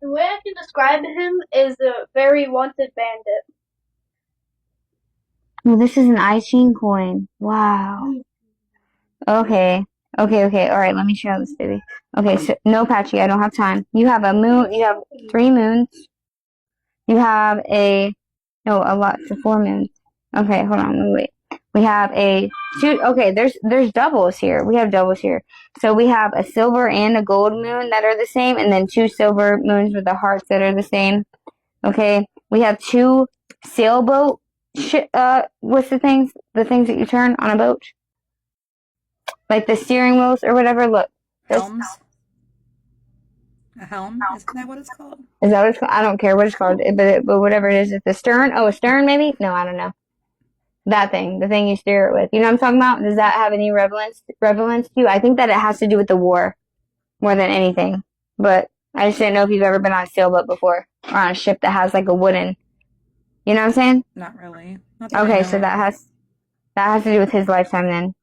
Speaker 2: The way I can describe him is a very wanted bandit.
Speaker 1: Well, this is an I-Ching coin. Wow. Okay. All right, let me show this, baby. Okay, so no, Patchy, I don't have time. You have a moon. You have 3 moons. You have a lot. So 4 moons. Okay, hold on. Wait. We have okay, there's doubles here. We have doubles here. So we have a silver and a gold moon that are the same, and then 2 silver moons with the hearts that are the same. Okay, we have 2 sailboat what's the things that you turn on a boat? Like the steering wheels or whatever. Look.
Speaker 3: Helms? A helm? Isn't that what it's called?
Speaker 1: Is that what it's called? I don't care what it's called, but whatever it is, it's the stern. Oh, a stern maybe? No, I don't know. That thing, the thing you steer it with. You know what I'm talking about? Does that have any relevance to you? I think that it has to do with the war more than anything. But I just didn't know if you've ever been on a sailboat before or on a ship that has like a wooden. You know what I'm saying?
Speaker 3: Not really.
Speaker 1: Okay, so that has to do with his lifetime then.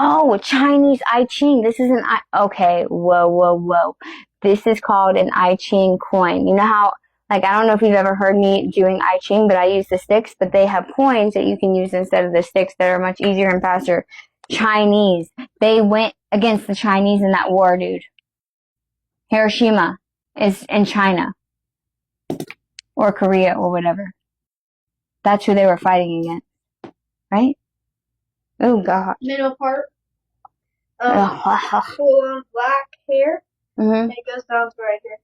Speaker 1: Oh, Chinese I Ching. This is okay, whoa. This is called an I Ching coin. You know how, like, I don't know if you've ever heard me doing I Ching, but I use the sticks, but they have coins that you can use instead of the sticks that are much easier and faster. Chinese. They went against the Chinese in that war, dude. Hiroshima is in China. Or Korea or whatever. That's who they were fighting against. Right? Oh, God.
Speaker 2: Middle part. Full on black hair.
Speaker 1: Mm-hmm.
Speaker 2: And it goes down to right here.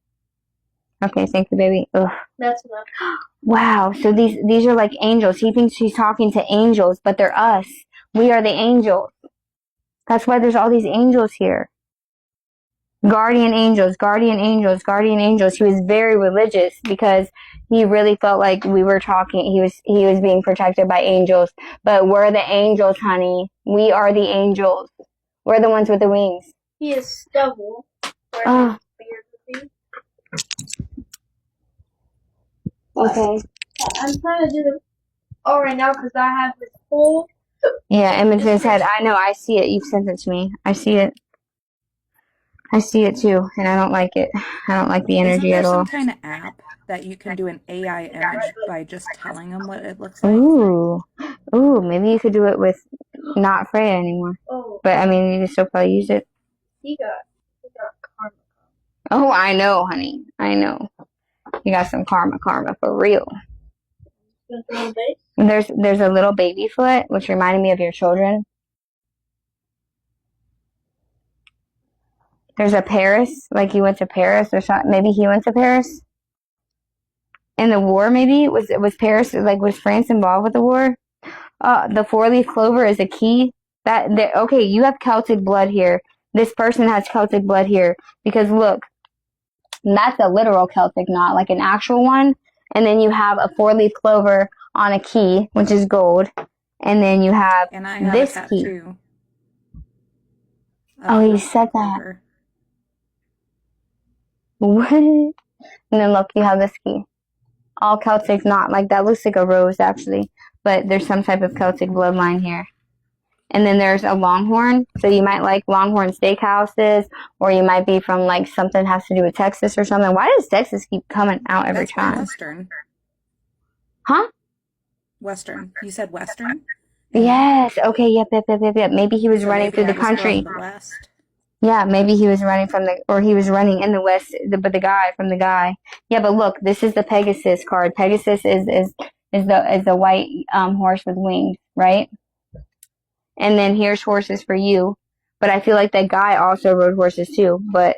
Speaker 1: Okay, thank you, baby. Ugh.
Speaker 2: That's enough.
Speaker 1: Wow, so these are like angels. He thinks he's talking to angels, but they're us. We are the angels. That's why there's all these angels here. Guardian angels. He was very religious because he really felt like we were talking. He was being protected by angels. But we're the angels, honey. We are the angels. We're the ones with the wings.
Speaker 2: He is stubble.
Speaker 1: Oh. Okay.
Speaker 2: I'm trying to do the all right now because I have this whole.
Speaker 1: Yeah, image in his head. I know. I see it. You've sent it to me. I see it. I see it too, and I don't like it. I don't like the energy at all.
Speaker 3: Isn't there some kind of app that you can do an AI image by just telling them what it looks like?
Speaker 1: Ooh, maybe you could do it with not Freya anymore.
Speaker 2: Oh.
Speaker 1: But I mean, you can still probably use it.
Speaker 2: He got karma.
Speaker 1: Oh, I know, honey. I know. You got some karma for real.
Speaker 2: I'm With the little base?
Speaker 1: There's a little baby foot, which reminded me of your children. There's a Paris, like you went to Paris or something. Maybe he went to Paris in the war. Maybe was Paris, like, was France involved with the war? The four-leaf clover is a key. Okay, you have Celtic blood here. This person has Celtic blood here because look, that's a literal Celtic knot, like an actual one. And then you have a four-leaf clover on a key, which is gold. And then you have
Speaker 3: And I have
Speaker 1: this
Speaker 3: a
Speaker 1: key.
Speaker 3: tattoo.
Speaker 1: Oh, he said that. What? And then look, you have this key. All Celtic knot, like that looks like a rose actually, but there's some type of Celtic bloodline here. And then there's a Longhorn, so you might like Longhorn steakhouses, or you might be from like something has to do with Texas or something. Why does Texas keep coming out every time?
Speaker 3: Western.
Speaker 1: Huh?
Speaker 3: Western. You said Western?
Speaker 1: Yes. Okay. Yep. Maybe he was running through the country.
Speaker 3: The West.
Speaker 1: Yeah, maybe he was running or he was running in the West, but the guy. Yeah, but look, this is the Pegasus card. Pegasus is the white horse with wings, right? And then here's horses for you. But I feel like that guy also rode horses too. But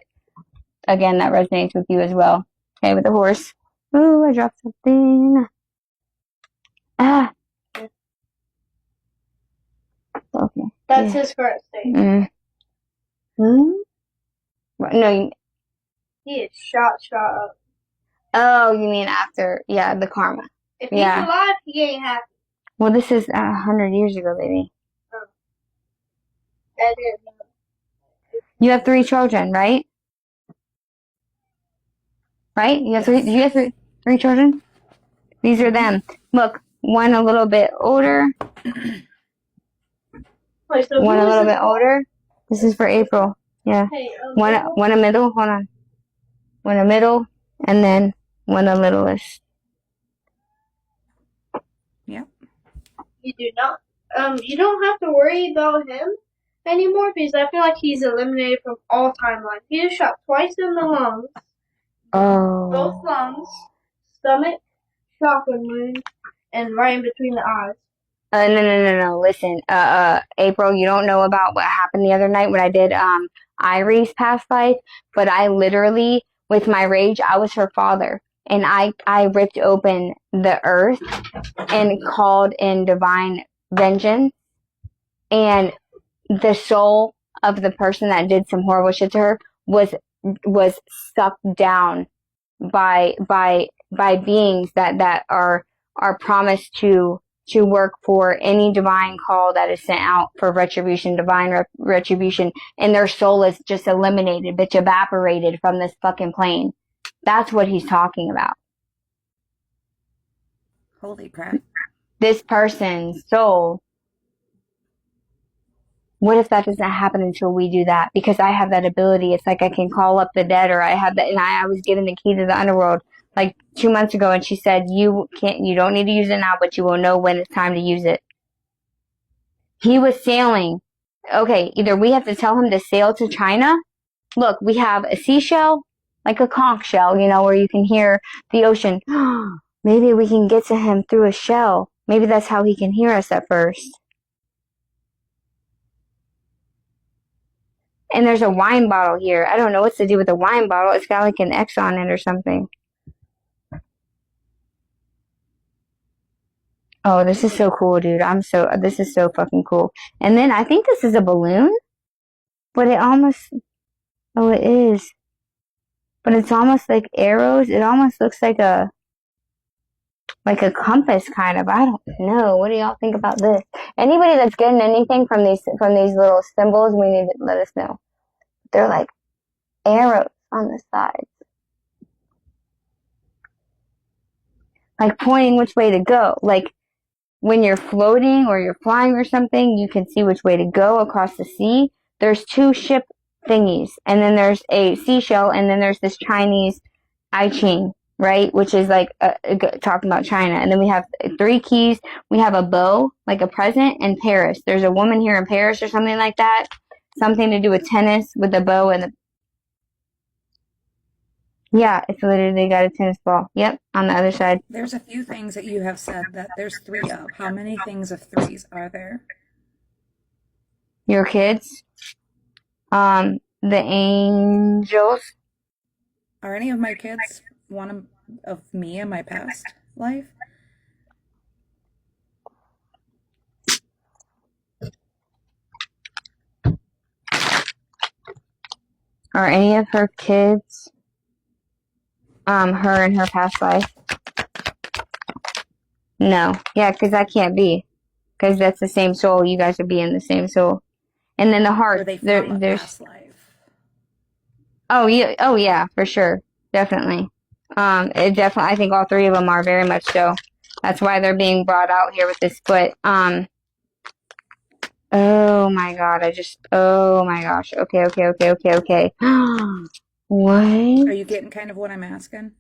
Speaker 1: again, that resonates with you as well. Okay, with the horse. Ooh, I dropped something. Ah. Okay.
Speaker 2: That's his current state.
Speaker 1: No,
Speaker 2: he is shot up.
Speaker 1: Oh, you mean after, the karma.
Speaker 2: If he's alive, he ain't happy.
Speaker 1: Well, this is 100 years ago, baby.
Speaker 2: That is.
Speaker 1: You have 3 children, right? Right? You have 3. Do you have three children? These are them. Look, one a little bit older.
Speaker 2: Wait, so
Speaker 1: one a little bit older. This is for April. Yeah.
Speaker 2: Hey,
Speaker 1: one a middle. Hold on. One a middle, and then one a littlest.
Speaker 3: Yeah.
Speaker 2: You do not. You don't have to worry about him anymore because I feel like he's eliminated from all timelines. He was shot twice in the lungs.
Speaker 1: Oh.
Speaker 2: Both lungs, stomach, shotgun wound, and right in between the eyes.
Speaker 1: No. Listen, April, you don't know about what happened the other night when I did, Irie's past life, but I literally, with my rage, I was her father. And I ripped open the earth and called in divine vengeance. And the soul of the person that did some horrible shit to her was sucked down by beings that are promised to work for any divine call that is sent out for retribution, divine retribution, and their soul is just eliminated, bitch, evaporated from this fucking plane. That's what he's talking about.
Speaker 3: Holy crap.
Speaker 1: This person's soul. What if that doesn't happen until we do that? Because I have that ability. It's like I can call up the dead, or I have that, and I was given the key to the underworld like 2 months ago, and she said, you don't need to use it now, but you will know when it's time to use it. He was sailing. Okay, either we have to tell him to sail to China. Look, we have a seashell, like a conch shell, where you can hear the ocean. Maybe we can get to him through a shell. Maybe that's how he can hear us at first. And there's a wine bottle here. I don't know what's to do with the wine bottle. It's got like an X on it or something. Oh, this is so cool, dude. This is so fucking cool. And then I think this is a balloon, but it is. But it's almost like arrows. It almost looks like a compass kind of. I don't know. What do y'all think about this? Anybody that's getting anything from these little symbols, we need to let us know. They're like arrows on the sides. Like pointing which way to go. Like when you're floating or you're flying or something, you can see which way to go across the sea. There's 2 ship thingies, and then there's a seashell, and then there's this Chinese I Ching, right? Which is like talking about China. And then we have 3 keys. We have a bow, like a present, and Paris. There's a woman here in Paris or something like that. Something to do with tennis with the bow and Yeah, it's literally got a tennis ball. Yep, on the other side.
Speaker 3: There's a few things that you have said that there's 3 of. How many things of 3s are there?
Speaker 1: Your kids. The angels.
Speaker 3: Are any of my kids one of me in my past life?
Speaker 1: Are any of her kids, her in her past life? No. Yeah, because that can't be. Because that's the same soul. You guys would be in the same soul. And then the heart.
Speaker 3: Were they from a past life?
Speaker 1: Oh yeah, for sure. Definitely. It definitely, I think all 3 of them are very much so. That's why they're being brought out here with this split. Oh my god, oh my gosh. Okay. What?
Speaker 3: Are you getting kind of what I'm asking?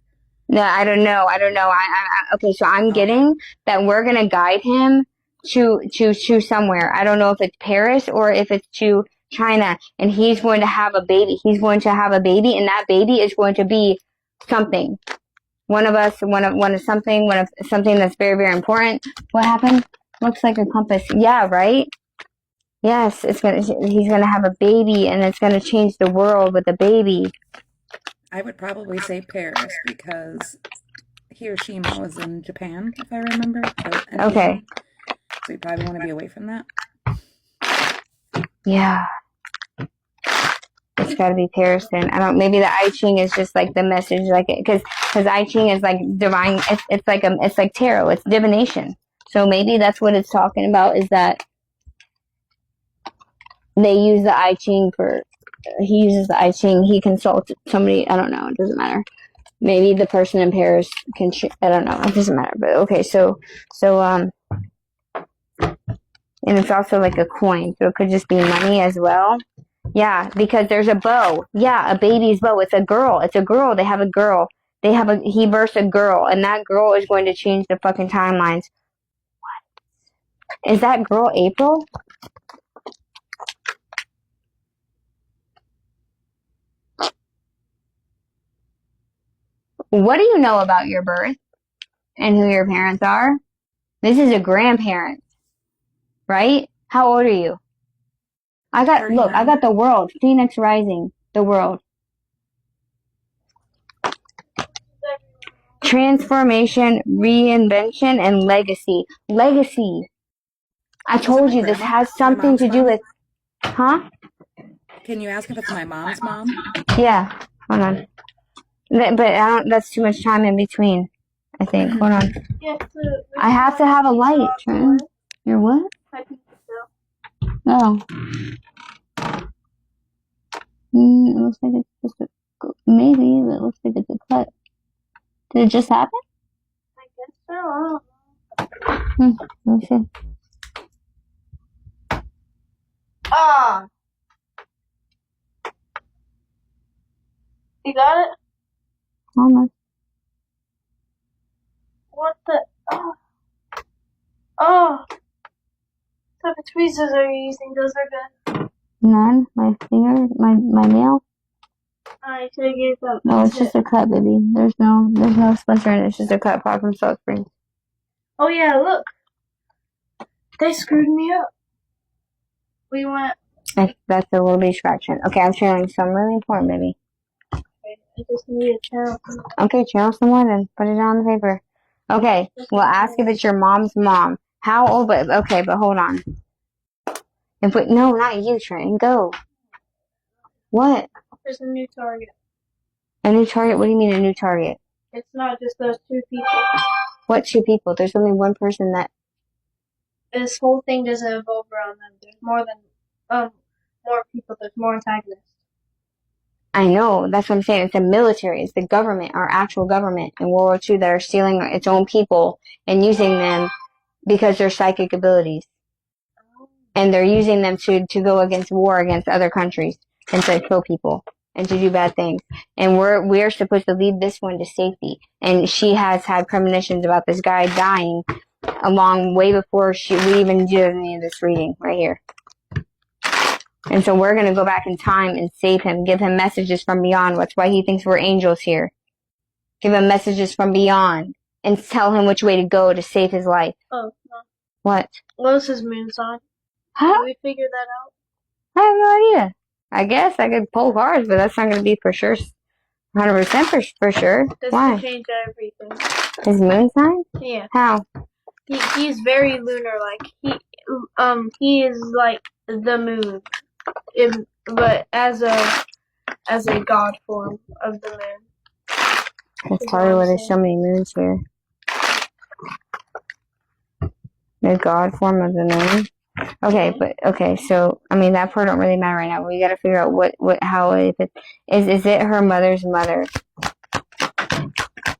Speaker 1: No, I don't know. Okay, so I'm getting that we're gonna guide him to somewhere. I don't know if it's Paris or if it's to China, and he's going to have a baby. He's going to have a baby, and that baby is going to be something. One of something that's very, very important. What happened? Looks like a compass. Yeah, right? Yes, he's gonna have a baby, and it's gonna change the world with a baby.
Speaker 3: I would probably say Paris because Hiroshima was in Japan, if I remember.
Speaker 1: Okay.
Speaker 3: So you probably want to be away from that.
Speaker 1: Yeah. It's got to be Paris then. I don't. Maybe the I Ching is just like the message, like because I Ching is like divine. It's like tarot. It's divination. So maybe that's what it's talking about. Is that they use the I Ching for. He uses the I Ching. He consults somebody. I don't know. It doesn't matter. Maybe the person in Paris can. I don't know. It doesn't matter. But okay. So and it's also like a coin. So it could just be money as well. Yeah, because there's a bow. Yeah, a baby's bow. It's a girl. It's a girl. They have a girl. He births a girl, and that girl is going to change the fucking timelines. What? Is that girl April? What do you know about your birth and who your parents are? This is a grandparent, right? How old are you? I got the world. Phoenix Rising. The world. Transformation, reinvention, and legacy. Legacy. I told you this has something to do with... Huh?
Speaker 3: Can you ask if it's my mom's mom?
Speaker 1: Yeah. Hold on. But that's too much time in between, I think. Hold on. I have to have a light, Trent. You're what? Oh. It looks like it's just maybe, but it looks like it's a cut. Did it just happen?
Speaker 2: I guess so. I don't know.
Speaker 1: Let me see.
Speaker 2: Ah! You got it?
Speaker 1: Almost.
Speaker 2: What the? Oh! Oh! What type of tweezers are you using? Those are good.
Speaker 1: None. My finger, my nail.
Speaker 2: I should have gave them.
Speaker 1: No, it's just a cut, baby. There's no splinter in it. It's just a cut apart from Salt Springs.
Speaker 2: Oh yeah, look. They screwed me up. We went.
Speaker 1: That's a little bit distraction. Okay, I'm sharing something really important, baby.
Speaker 2: I just need a channel.
Speaker 1: Okay, channel someone and put it on the paper. Okay, we'll ask if it's your mom's mom. How old? But hold on. No, not you, Trent. Go. What?
Speaker 2: There's a new target.
Speaker 1: A new target? What do you mean a new target?
Speaker 2: It's not just those 2 people.
Speaker 1: What 2 people? There's only one person that...
Speaker 2: This whole thing doesn't revolve around them. There's more people. There's more antagonists.
Speaker 1: I know. That's what I'm saying. It's the military. It's the government, our actual government in World War II that are stealing its own people and using them because they're psychic abilities. And they're using them to go against war against other countries and to kill people and to do bad things. And we're supposed to lead this one to safety. And she has had premonitions about this guy dying a long way before we even did any of this reading right here. And so we're going to go back in time and save him, give him messages from beyond. That's why he thinks we're angels here. Give him messages from beyond and tell him which way to go to save his life.
Speaker 2: Oh, no.
Speaker 1: What?
Speaker 2: What is his moon sign?
Speaker 1: Huh?
Speaker 2: Did we figure that out?
Speaker 1: I have no idea. I guess I could pull cards, but that's not going to be for sure. 100% for sure.
Speaker 2: This
Speaker 1: Why?
Speaker 2: could change everything.
Speaker 1: His moon sign?
Speaker 2: Yeah.
Speaker 1: How?
Speaker 2: He's very lunar-like. He is like the moon, but as a god form of the moon.
Speaker 1: That's probably why there's so many moons here. The god form of the moon. Okay, so I mean that part don't really matter right now. We got to figure out how if it is it her mother's mother?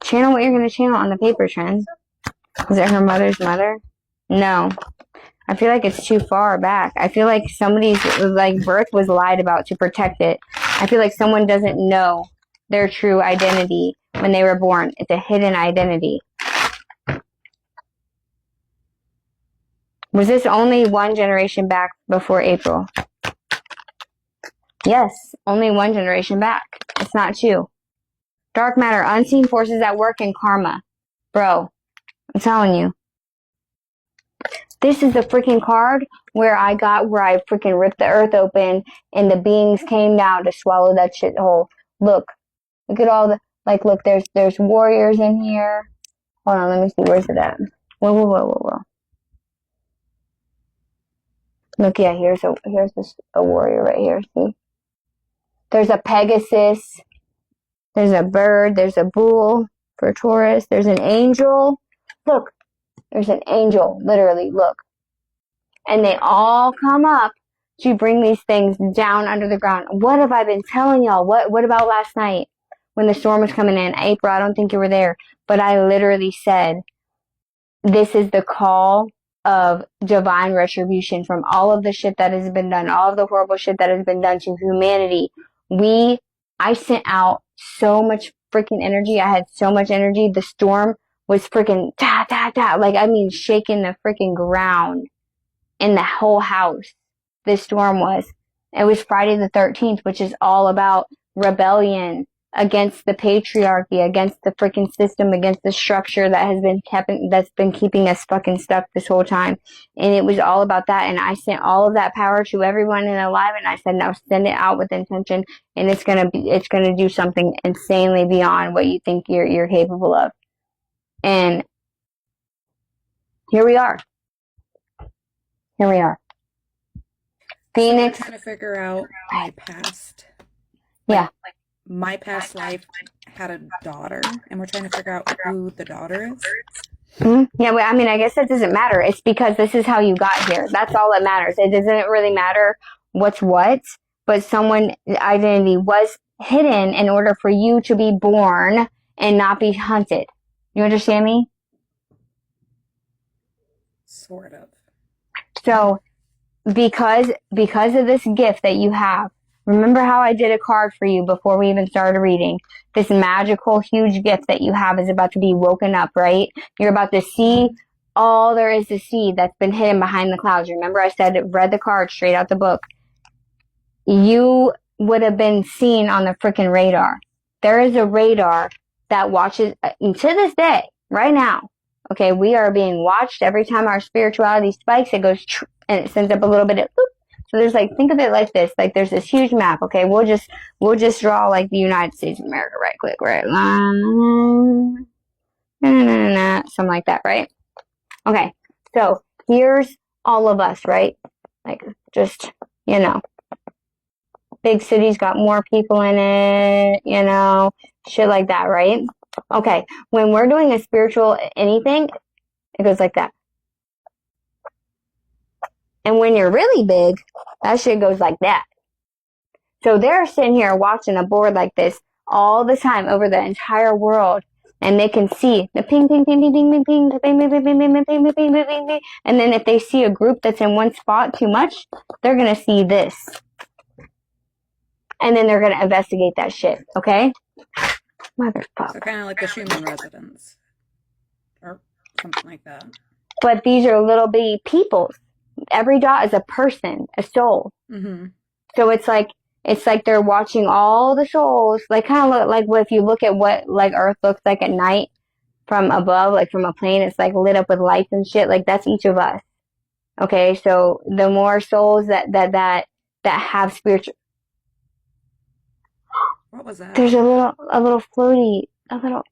Speaker 1: Channel what you're gonna channel on the paper, Trent. Is it her mother's mother? No. I feel like it's too far back. I feel like somebody's birth was lied about to protect it. I feel like someone doesn't know their true identity when they were born. It's a hidden identity. Was this only one generation back before April? Yes, only one generation back. It's not two. Dark matter, unseen forces at work in karma. Bro, I'm telling you. This is the freaking card where I freaking ripped the earth open and the beings came down to swallow that shit whole. Look at all the, look, there's warriors in here. Hold on, let me see, where's it at? Whoa. Look, yeah, here's a warrior right here, see? There's a Pegasus, there's a bird, there's a bull for Taurus, there's an angel. Look, there's an angel, literally, look. And they all come up to bring these things down under the ground. What have I been telling y'all? What about last night when the storm was coming in? April, I don't think you were there, but I literally said, this is the call of divine retribution from all of the shit that has been done, all of the horrible shit that has been done to humanity. I sent out so much freaking energy. I had so much energy. The storm was freaking shaking the freaking ground in the whole house. This storm was. It was Friday the 13th, which is all about rebellion against the patriarchy, against the freaking system, against the structure that's been keeping us fucking stuck this whole time. And it was all about that. And I sent all of that power to everyone in alive, and I said, now send it out with intention, and it's gonna do something insanely beyond what you think you're capable of. And here we are. Phoenix.
Speaker 3: So we're trying to figure out my past.
Speaker 1: Yeah.
Speaker 3: My past life had a daughter, and we're trying to figure out who the daughter is.
Speaker 1: Mm-hmm. Yeah, well, I mean, I guess that doesn't matter. It's because this is how you got here. That's all that matters. It doesn't really matter what's what, but someone's identity was hidden in order for you to be born and not be hunted. You understand me?
Speaker 3: Sort of.
Speaker 1: So, because of this gift that you have, remember how I did a card for you before we even started reading? This magical, huge gift that you have is about to be woken up, right? You're about to see all there is to see that's been hidden behind the clouds. Remember I said, read the card straight out the book. You would have been seen on the freaking radar. There is a radar that watches, to this day, right now, okay, we are being watched. Every time our spirituality spikes, it goes, and it sends up a little bit of, boop. So there's think of it like this, there's this huge map, okay, we'll just draw the United States of America right quick, right? Something like that, right? Okay, so here's all of us, right? Just, big cities got more people in it, shit like that, right? Okay, when we're doing a spiritual anything, it goes like that. And when you're really big, that shit goes like that. So they're sitting here watching a board like this all the time over the entire world. And they can see the ping, ping, ping, ping, ping, ping, ping, ping, ping, ping, ping, ping, ping, ping, ping, ping, ping. And then if they see a group that's in one spot too much, they're going to see this. And then they're going to investigate that shit, okay? Motherfucker.
Speaker 3: So kind of like the Schumann residence. Or something like that.
Speaker 1: But these are little bitty peoples. Every dot is a person, a soul.
Speaker 3: Mm-hmm.
Speaker 1: So it's It's like they're watching all the souls, like kind of look like if you look at what like Earth looks like at night from above, like from a plane, it's like lit up with lights and shit. Like that's each of us. Okay, so the more souls that have spiritual,
Speaker 3: What was that?
Speaker 1: there's a little floaty, a little.